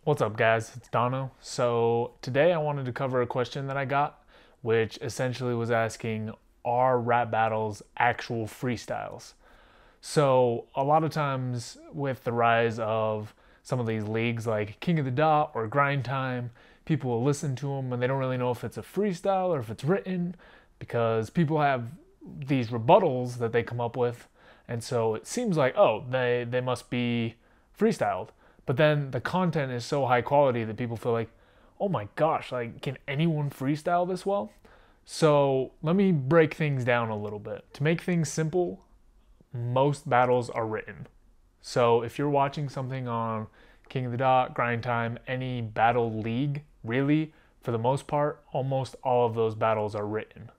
What's up guys, it's Dono. So today I wanted to cover a question that I got, which essentially was asking, are rap battles actual freestyles? So a lot of times with the rise of some of these leagues like King of the Dot or Grind Time, people will listen to them and they don't really know if it's a freestyle or if it's written, because people have these rebuttals that they come up with, and so it seems like, oh, they must be freestyled. But then the content is so high quality that people feel like, oh my gosh, like, can anyone freestyle this well? So let me break things down a little bit. To make things simple, most battles are written. So if you're watching something on King of the Dot, Grind Time, any battle league, really, for the most part, almost all of those battles are written.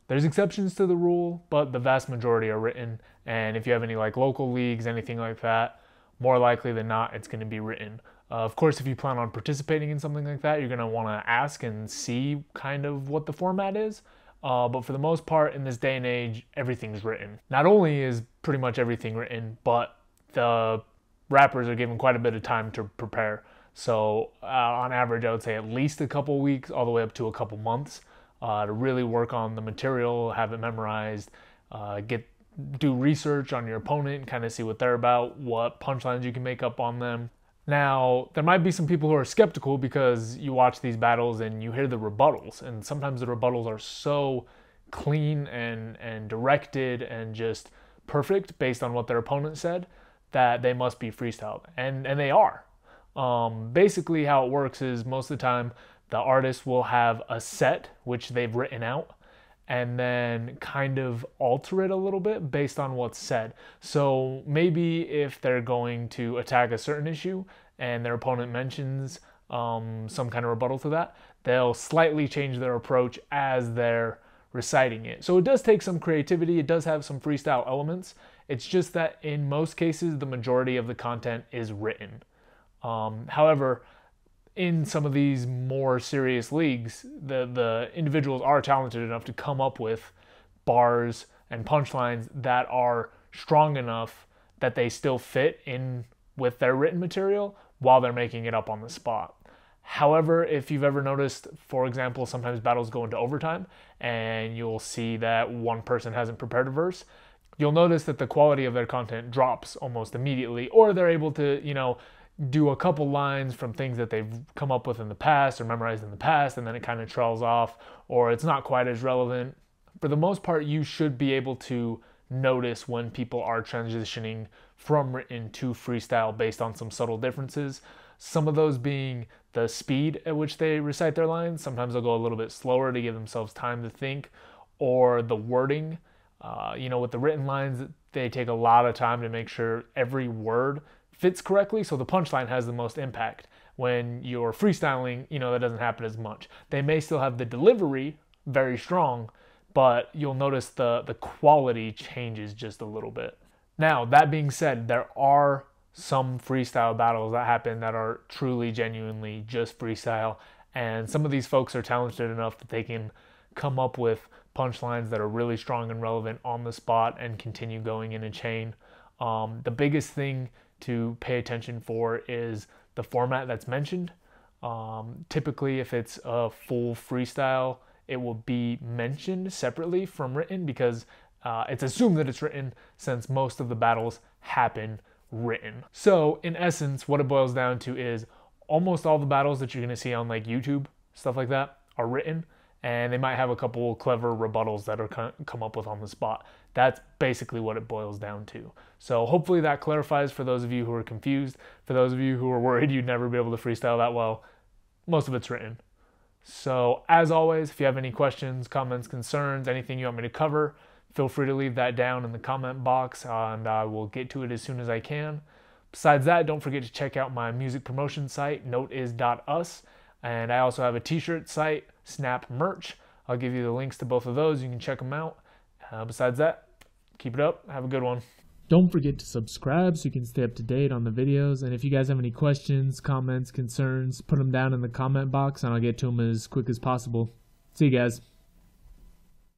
There's exceptions to the rule, but the vast majority are written. And if you have any like local leagues, anything like that, more likely than not, it's going to be written. Of course, if you plan on participating in something like that, you're going to want to ask and see kind of what the format is. But for the most part, in this day and age, everything's written. Not only is pretty much everything written, but the rappers are given quite a bit of time to prepare. So on average, I would say at least a couple weeks, all the way up to a couple months, to really work on the material, have it memorized, do research on your opponent, kind of see what they're about, what punchlines you can make up on them. Now, there might be some people who are skeptical because you watch these battles and you hear the rebuttals, and sometimes the rebuttals are so clean and directed and just perfect based on what their opponent said that they must be freestyled, and they are. Basically how it works is most of the time the artist will have a set which they've written out and then kind of alter it a little bit based on what's said. So maybe if they're going to attack a certain issue and their opponent mentions some kind of rebuttal to that, they'll slightly change their approach as they're reciting it. So it does take some creativity, it does have some freestyle elements. It's just that in most cases, the majority of the content is written. However, in some of these more serious leagues, the individuals are talented enough to come up with bars and punchlines that are strong enough that they still fit in with their written material while they're making it up on the spot. However, if you've ever noticed, for example, sometimes battles go into overtime and you'll see that one person hasn't prepared a verse, you'll notice that the quality of their content drops almost immediately, or they're able to, do a couple lines from things that they've come up with in the past or memorized in the past, and then it kind of trails off, or it's not quite as relevant. For the most part, you should be able to notice when people are transitioning from written to freestyle based on some subtle differences. Some of those being the speed at which they recite their lines. Sometimes they'll go a little bit slower to give themselves time to think, or the wording. With the written lines, they take a lot of time to make sure every word fits correctly, so the punchline has the most impact. When you're freestyling, that doesn't happen as much. They may still have the delivery very strong, but you'll notice the quality changes just a little bit. Now, that being said, there are some freestyle battles that happen that are truly, genuinely just freestyle, and some of these folks are talented enough that they can come up with punchlines that are really strong and relevant on the spot and continue going in a chain. The biggest thing to pay attention for is the format that's mentioned. Typically, if it's a full freestyle, it will be mentioned separately from written because it's assumed that it's written since most of the battles happen written. So in essence, what it boils down to is almost all the battles that you're going to see on like YouTube, stuff like that, are written, and they might have a couple clever rebuttals that are come up with on the spot. That's basically what it boils down to. So hopefully that clarifies for those of you who are confused. For those of you who are worried you'd never be able to freestyle that well, most of it's written. So as always, if you have any questions, comments, concerns, anything you want me to cover, feel free to leave that down in the comment box and I will get to it as soon as I can. Besides that, don't forget to check out my music promotion site, noteis.us. And I also have a t-shirt site, Snap Merch. I'll give you the links to both of those. You can check them out. Besides that, keep it up. Have a good one. Don't forget to subscribe so you can stay up to date on the videos. And if you guys have any questions, comments, concerns, put them down in the comment box and I'll get to them as quick as possible. See you guys.